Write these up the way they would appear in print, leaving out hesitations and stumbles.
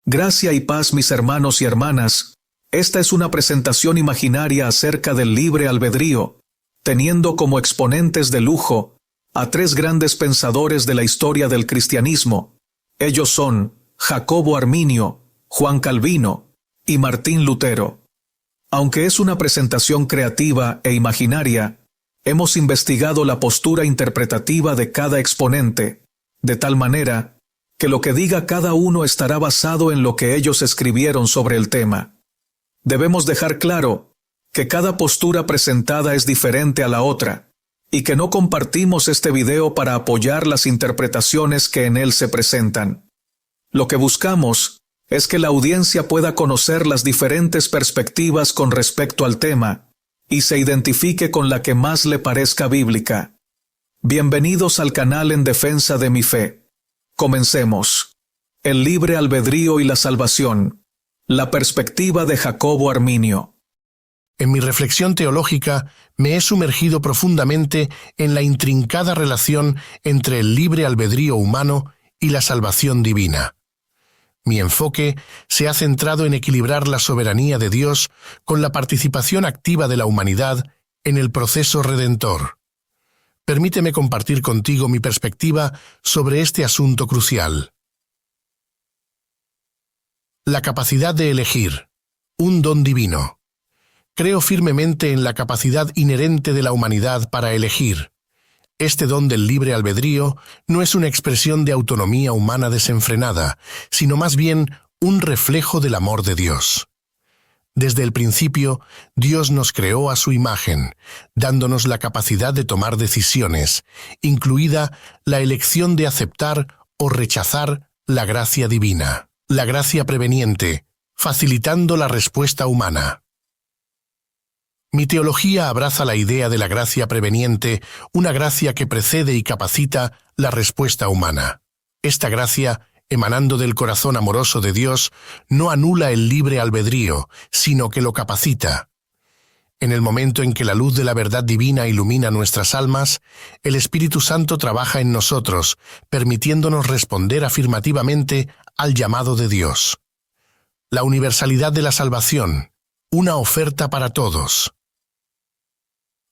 Gracia y paz, mis hermanos y hermanas. Esta es una presentación imaginaria acerca del libre albedrío, teniendo como exponentes de lujo a tres grandes pensadores de la historia del cristianismo. Ellos son Jacobo Arminio, Juan Calvino y Martín Lutero. Aunque es una presentación creativa e imaginaria, hemos investigado la postura interpretativa de cada exponente, de tal manera que lo que diga cada uno estará basado en lo que ellos escribieron sobre el tema. Debemos dejar claro que cada postura presentada es diferente a la otra, y que no compartimos este video para apoyar las interpretaciones que en él se presentan. Lo que buscamos es que la audiencia pueda conocer las diferentes perspectivas con respecto al tema, y se identifique con la que más le parezca bíblica. Bienvenidos al canal En Defensa de mi Fe. Comencemos. El libre albedrío y la salvación. La perspectiva de Jacobo Arminio. En mi reflexión teológica me he sumergido profundamente en la intrincada relación entre el libre albedrío humano y la salvación divina. Mi enfoque se ha centrado en equilibrar la soberanía de Dios con la participación activa de la humanidad en el proceso redentor. Permíteme compartir contigo mi perspectiva sobre este asunto crucial. La capacidad de elegir, un don divino. Creo firmemente en la capacidad inherente de la humanidad para elegir. Este don del libre albedrío no es una expresión de autonomía humana desenfrenada, sino más bien un reflejo del amor de Dios. Desde el principio, Dios nos creó a su imagen, dándonos la capacidad de tomar decisiones, incluida la elección de aceptar o rechazar la gracia divina, la gracia preveniente, facilitando la respuesta humana. Mi teología abraza la idea de la gracia preveniente, una gracia que precede y capacita la respuesta humana. Esta gracia, emanando del corazón amoroso de Dios, no anula el libre albedrío, sino que lo capacita. En el momento en que la luz de la verdad divina ilumina nuestras almas, el Espíritu Santo trabaja en nosotros, permitiéndonos responder afirmativamente al llamado de Dios. La universalidad de la salvación, una oferta para todos.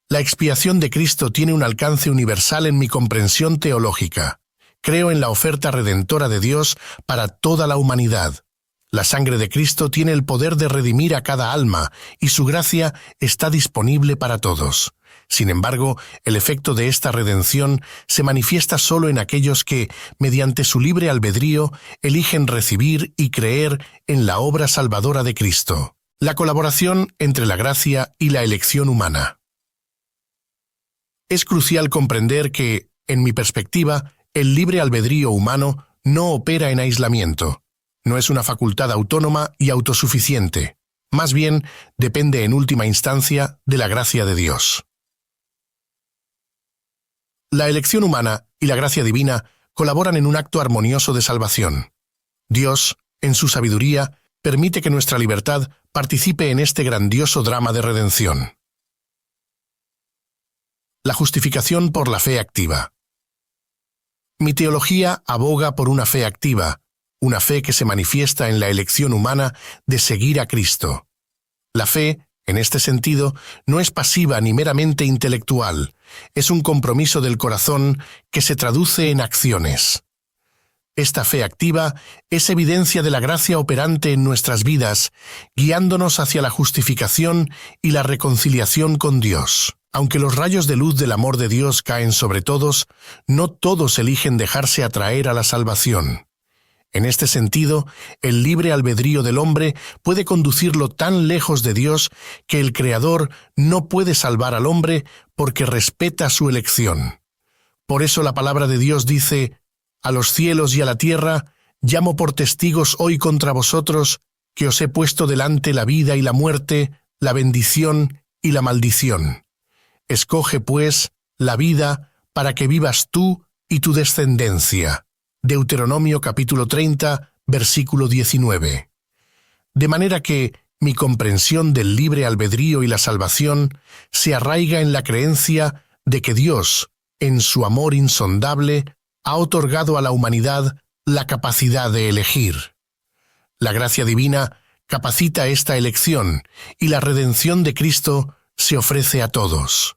La expiación de Cristo tiene un alcance universal en mi comprensión teológica. Creo en la oferta redentora de Dios para toda la humanidad. La sangre de Cristo tiene el poder de redimir a cada alma y su gracia está disponible para todos. Sin embargo, el efecto de esta redención se manifiesta solo en aquellos que, mediante su libre albedrío, eligen recibir y creer en la obra salvadora de Cristo. La colaboración entre la gracia y la elección humana. Es crucial comprender que, en mi perspectiva, el libre albedrío humano no opera en aislamiento. No es una facultad autónoma y autosuficiente. Más bien, depende en última instancia de la gracia de Dios. La elección humana y la gracia divina colaboran en un acto armonioso de salvación. Dios, en su sabiduría, permite que nuestra libertad participe en este grandioso drama de redención. La justificación por la fe activa. Mi teología aboga por una fe activa, una fe que se manifiesta en la elección humana de seguir a Cristo. La fe, en este sentido, no es pasiva ni meramente intelectual, es un compromiso del corazón que se traduce en acciones. Esta fe activa es evidencia de la gracia operante en nuestras vidas, guiándonos hacia la justificación y la reconciliación con Dios. Aunque los rayos de luz del amor de Dios caen sobre todos, no todos eligen dejarse atraer a la salvación. En este sentido, el libre albedrío del hombre puede conducirlo tan lejos de Dios que el Creador no puede salvar al hombre porque respeta su elección. Por eso la palabra de Dios dice: «A los cielos y a la tierra llamo por testigos hoy contra vosotros que os he puesto delante la vida y la muerte, la bendición y la maldición. Escoge, pues, la vida para que vivas tú y tu descendencia». Deuteronomio capítulo 30, versículo 19. De manera que mi comprensión del libre albedrío y la salvación se arraiga en la creencia de que Dios, en su amor insondable, ha otorgado a la humanidad la capacidad de elegir. La gracia divina capacita esta elección y la redención de Cristo se ofrece a todos.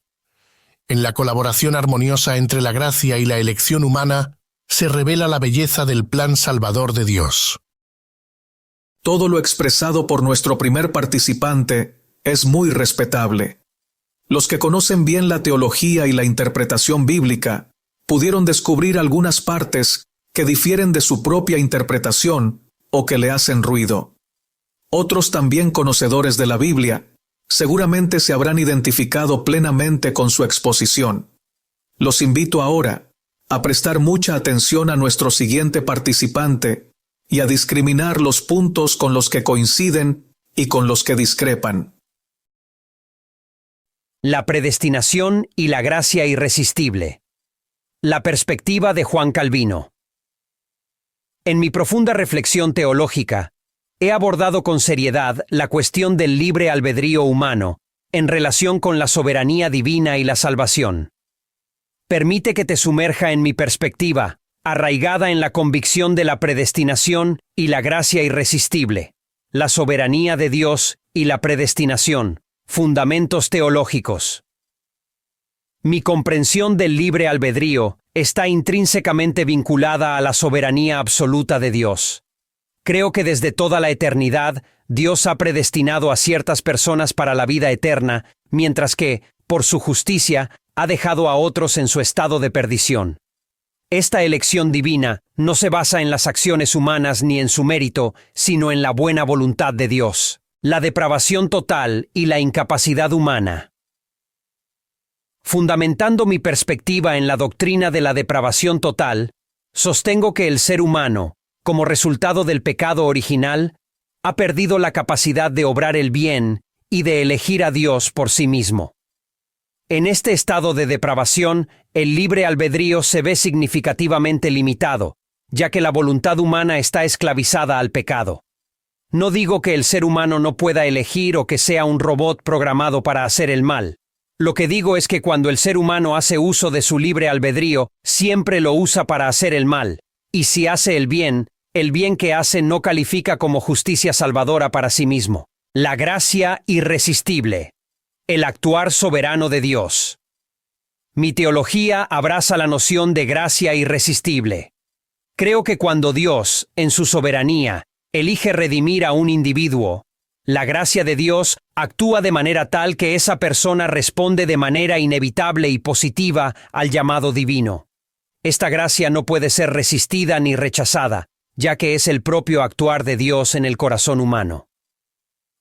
En la colaboración armoniosa entre la gracia y la elección humana se revela la belleza del plan salvador de Dios. Todo lo expresado por nuestro primer participante es muy respetable. Los que conocen bien la teología y la interpretación bíblica pudieron descubrir algunas partes que difieren de su propia interpretación o que le hacen ruido. Otros también conocedores de la Biblia seguramente se habrán identificado plenamente con su exposición. Los invito ahora a prestar mucha atención a nuestro siguiente participante y a discriminar los puntos con los que coinciden y con los que discrepan. La predestinación y la gracia irresistible. La perspectiva de Juan Calvino. En mi profunda reflexión teológica, he abordado con seriedad la cuestión del libre albedrío humano en relación con la soberanía divina y la salvación. Permite que te sumerja en mi perspectiva, arraigada en la convicción de la predestinación y la gracia irresistible, la soberanía de Dios y la predestinación, fundamentos teológicos. Mi comprensión del libre albedrío está intrínsecamente vinculada a la soberanía absoluta de Dios. Creo que desde toda la eternidad, Dios ha predestinado a ciertas personas para la vida eterna, mientras que, por su justicia, ha dejado a otros en su estado de perdición. Esta elección divina no se basa en las acciones humanas ni en su mérito, sino en la buena voluntad de Dios, la depravación total y la incapacidad humana. Fundamentando mi perspectiva en la doctrina de la depravación total, sostengo que el ser humano, como resultado del pecado original, ha perdido la capacidad de obrar el bien y de elegir a Dios por sí mismo. En este estado de depravación, el libre albedrío se ve significativamente limitado, ya que la voluntad humana está esclavizada al pecado. No digo que el ser humano no pueda elegir o que sea un robot programado para hacer el mal. Lo que digo es que cuando el ser humano hace uso de su libre albedrío, siempre lo usa para hacer el mal, y si hace el bien que hace no califica como justicia salvadora para sí mismo. La gracia irresistible. El actuar soberano de Dios. Mi teología abraza la noción de gracia irresistible. Creo que cuando Dios, en su soberanía, elige redimir a un individuo, la gracia de Dios actúa de manera tal que esa persona responde de manera inevitable y positiva al llamado divino. Esta gracia no puede ser resistida ni rechazada, ya que es el propio actuar de Dios en el corazón humano.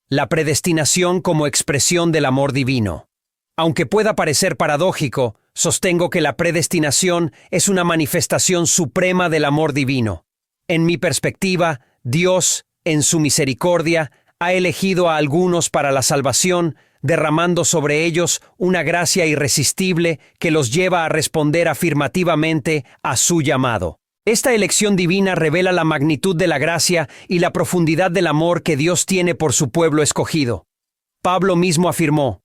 La predestinación como expresión del amor divino. Aunque pueda parecer paradójico, sostengo que la predestinación es una manifestación suprema del amor divino. En mi perspectiva, Dios, en su misericordia, ha elegido a algunos para la salvación, derramando sobre ellos una gracia irresistible que los lleva a responder afirmativamente a su llamado. Esta elección divina revela la magnitud de la gracia y la profundidad del amor que Dios tiene por su pueblo escogido. Pablo mismo afirmó: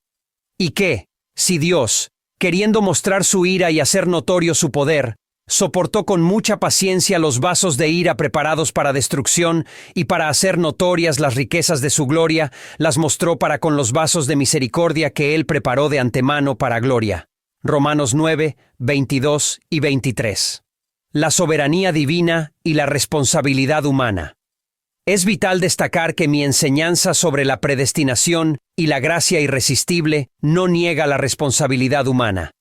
¿y qué, si Dios, queriendo mostrar su ira y hacer notorio su poder, soportó con mucha paciencia los vasos de ira preparados para destrucción y para hacer notorias las riquezas de su gloria, las mostró para con los vasos de misericordia que Él preparó de antemano para gloria? Romanos 9, 22 y 23. La soberanía divina y la responsabilidad humana. Es vital destacar que mi enseñanza sobre la predestinación y la gracia irresistible no niega la responsabilidad humana.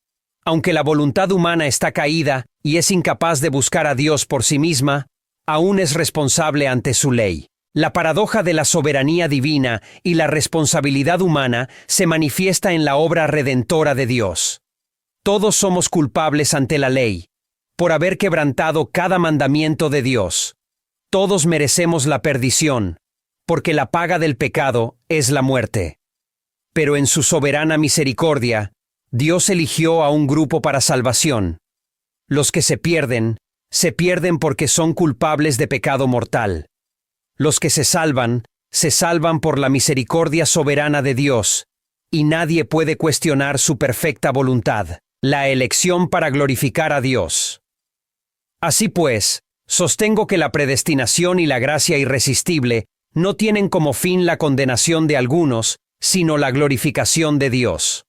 Aunque la voluntad humana está caída y es incapaz de buscar a Dios por sí misma, aún es responsable ante su ley. La paradoja de la soberanía divina y la responsabilidad humana se manifiesta en la obra redentora de Dios. Todos somos culpables ante la ley, por haber quebrantado cada mandamiento de Dios. Todos merecemos la perdición, porque la paga del pecado es la muerte. Pero en su soberana misericordia, Dios eligió a un grupo para salvación. Los que se pierden porque son culpables de pecado mortal. Los que se salvan por la misericordia soberana de Dios, y nadie puede cuestionar su perfecta voluntad, la elección para glorificar a Dios. Así pues, sostengo que la predestinación y la gracia irresistible no tienen como fin la condenación de algunos, sino la glorificación de Dios.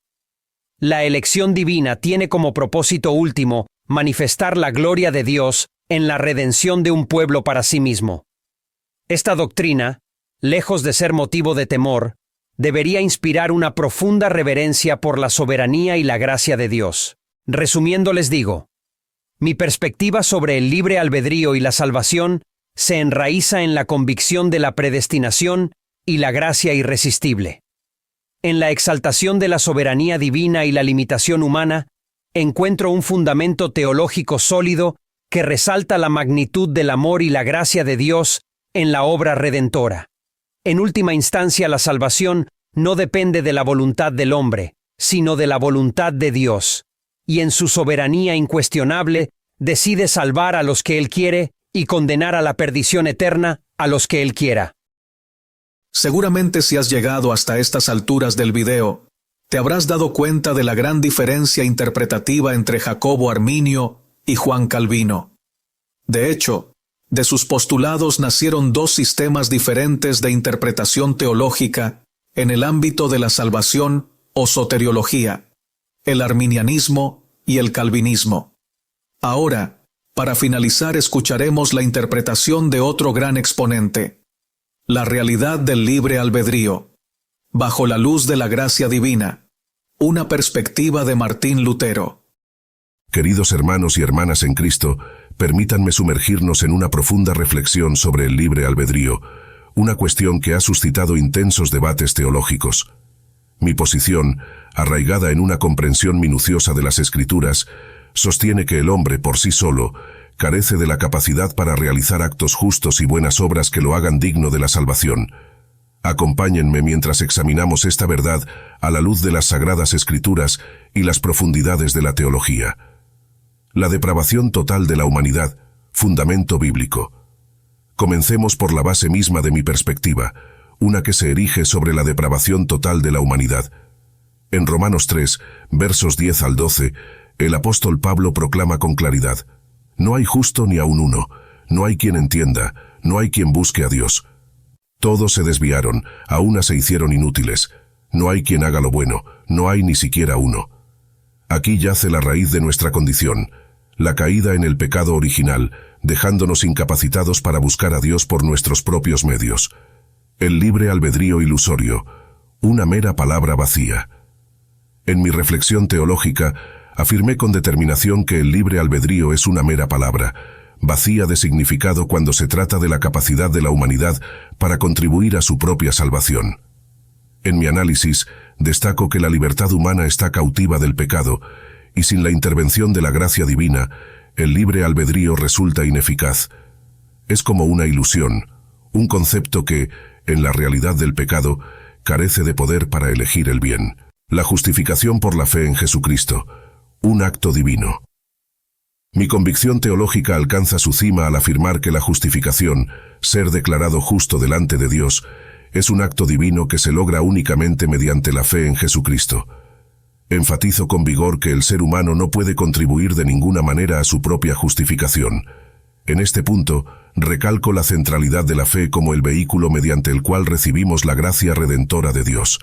La elección divina tiene como propósito último manifestar la gloria de Dios en la redención de un pueblo para sí mismo. Esta doctrina, lejos de ser motivo de temor, debería inspirar una profunda reverencia por la soberanía y la gracia de Dios. Resumiendo, les digo, mi perspectiva sobre el libre albedrío y la salvación se enraiza en la convicción de la predestinación y la gracia irresistible. En la exaltación de la soberanía divina y la limitación humana, encuentro un fundamento teológico sólido que resalta la magnitud del amor y la gracia de Dios en la obra redentora. En última instancia, la salvación no depende de la voluntad del hombre, sino de la voluntad de Dios, y en su soberanía incuestionable decide salvar a los que Él quiere y condenar a la perdición eterna a los que Él quiera. Seguramente si has llegado hasta estas alturas del video, te habrás dado cuenta de la gran diferencia interpretativa entre Jacobo Arminio y Juan Calvino. De hecho, de sus postulados nacieron dos sistemas diferentes de interpretación teológica en el ámbito de la salvación o soteriología, el arminianismo y el calvinismo. Ahora, para finalizar, escucharemos la interpretación de otro gran exponente, la realidad del libre albedrío, bajo la luz de la gracia divina, una perspectiva de Martín Lutero. Queridos hermanos y hermanas en Cristo, permítanme sumergirnos en una profunda reflexión sobre el libre albedrío, una cuestión que ha suscitado intensos debates teológicos. Mi posición, arraigada en una comprensión minuciosa de las Escrituras, sostiene que el hombre por sí solo carece de la capacidad para realizar actos justos y buenas obras que lo hagan digno de la salvación. Acompáñenme mientras examinamos esta verdad a la luz de las Sagradas Escrituras y las profundidades de la teología. La depravación total de la humanidad, fundamento bíblico. Comencemos por la base misma de mi perspectiva, una que se erige sobre la depravación total de la humanidad. En Romanos 3, versos 10 al 12, el apóstol Pablo proclama con claridad: no hay justo ni aun uno, no hay quien entienda, no hay quien busque a Dios. Todos se desviaron, a una se hicieron inútiles. No hay quien haga lo bueno, no hay ni siquiera uno. Aquí yace la raíz de nuestra condición, la caída en el pecado original, dejándonos incapacitados para buscar a Dios por nuestros propios medios. El libre albedrío ilusorio, una mera palabra vacía. En mi reflexión teológica, afirmé con determinación que el libre albedrío es una mera palabra, vacía de significado cuando se trata de la capacidad de la humanidad para contribuir a su propia salvación. En mi análisis, destaco que la libertad humana está cautiva del pecado, y sin la intervención de la gracia divina, el libre albedrío resulta ineficaz. Es como una ilusión, un concepto que, en la realidad del pecado, carece de poder para elegir el bien. La justificación por la fe en Jesucristo, un acto divino. Mi convicción teológica alcanza su cima al afirmar que la justificación, ser declarado justo delante de Dios, es un acto divino que se logra únicamente mediante la fe en Jesucristo. Enfatizo con vigor que el ser humano no puede contribuir de ninguna manera a su propia justificación. En este punto, recalco la centralidad de la fe como el vehículo mediante el cual recibimos la gracia redentora de Dios.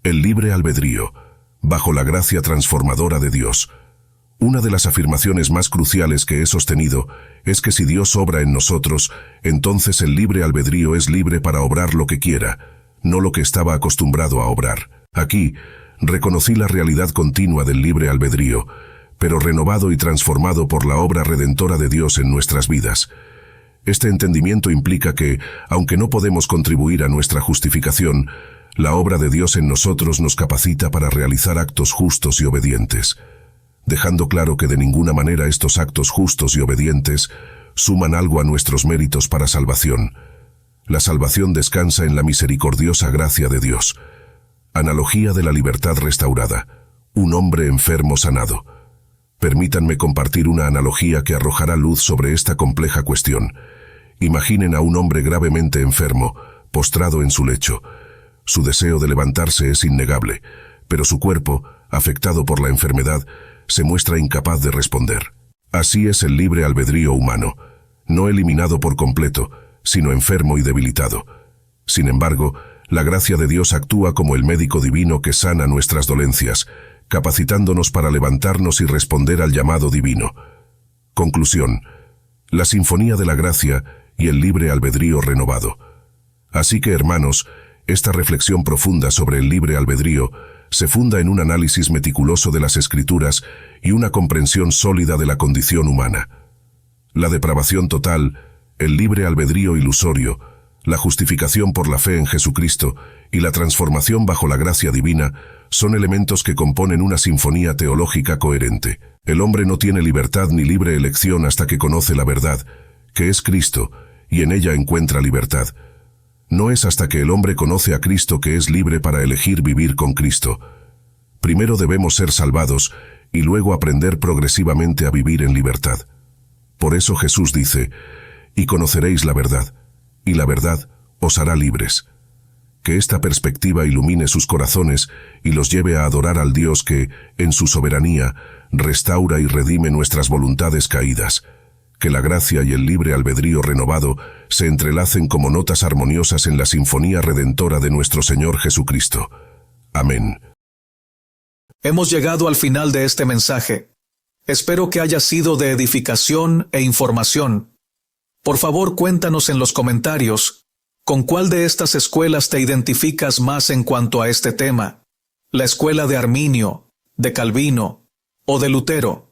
El libre albedrío, bajo la gracia transformadora de Dios. Una de las afirmaciones más cruciales que he sostenido es que si Dios obra en nosotros, entonces el libre albedrío es libre para obrar lo que quiera, no lo que estaba acostumbrado a obrar. Aquí, reconocí la realidad continua del libre albedrío, pero renovado y transformado por la obra redentora de Dios en nuestras vidas. Este entendimiento implica que, aunque no podemos contribuir a nuestra justificación, la obra de Dios en nosotros nos capacita para realizar actos justos y obedientes, dejando claro que de ninguna manera estos actos justos y obedientes suman algo a nuestros méritos para salvación. La salvación descansa en la misericordiosa gracia de Dios. Analogía de la libertad restaurada. Un hombre enfermo sanado. Permítanme compartir una analogía que arrojará luz sobre esta compleja cuestión. Imaginen a un hombre gravemente enfermo, postrado en su lecho. Su deseo de levantarse es innegable, pero su cuerpo, afectado por la enfermedad, se muestra incapaz de responder. Así es el libre albedrío humano. no eliminado por completo, sino enfermo y debilitado. Sin embargo, la gracia de Dios actúa como el médico divino que sana nuestras dolencias, capacitándonos para levantarnos y responder al llamado divino. Conclusión: la sinfonía de la gracia y el libre albedrío renovado. Así que, hermanos, esta reflexión profunda sobre el libre albedrío se funda en un análisis meticuloso de las Escrituras y una comprensión sólida de la condición humana. La depravación total, el libre albedrío ilusorio, la justificación por la fe en Jesucristo y la transformación bajo la gracia divina son elementos que componen una sinfonía teológica coherente. El hombre no tiene libertad ni libre elección hasta que conoce la verdad, que es Cristo, y en ella encuentra libertad. No es hasta que el hombre conoce a Cristo que es libre para elegir vivir con Cristo. Primero debemos ser salvados y luego aprender progresivamente a vivir en libertad. Por eso Jesús dice: «Y conoceréis la verdad, y la verdad os hará libres». Que esta perspectiva ilumine sus corazones y los lleve a adorar al Dios que, en su soberanía, restaura y redime nuestras voluntades caídas. Que la gracia y el libre albedrío renovado se entrelacen como notas armoniosas en la sinfonía redentora de nuestro Señor Jesucristo. Amén. Hemos llegado al final de este mensaje. Espero que haya sido de edificación e información. Por favor, cuéntanos en los comentarios con cuál de estas escuelas te identificas más en cuanto a este tema: la escuela de Arminio, de Calvino o de Lutero.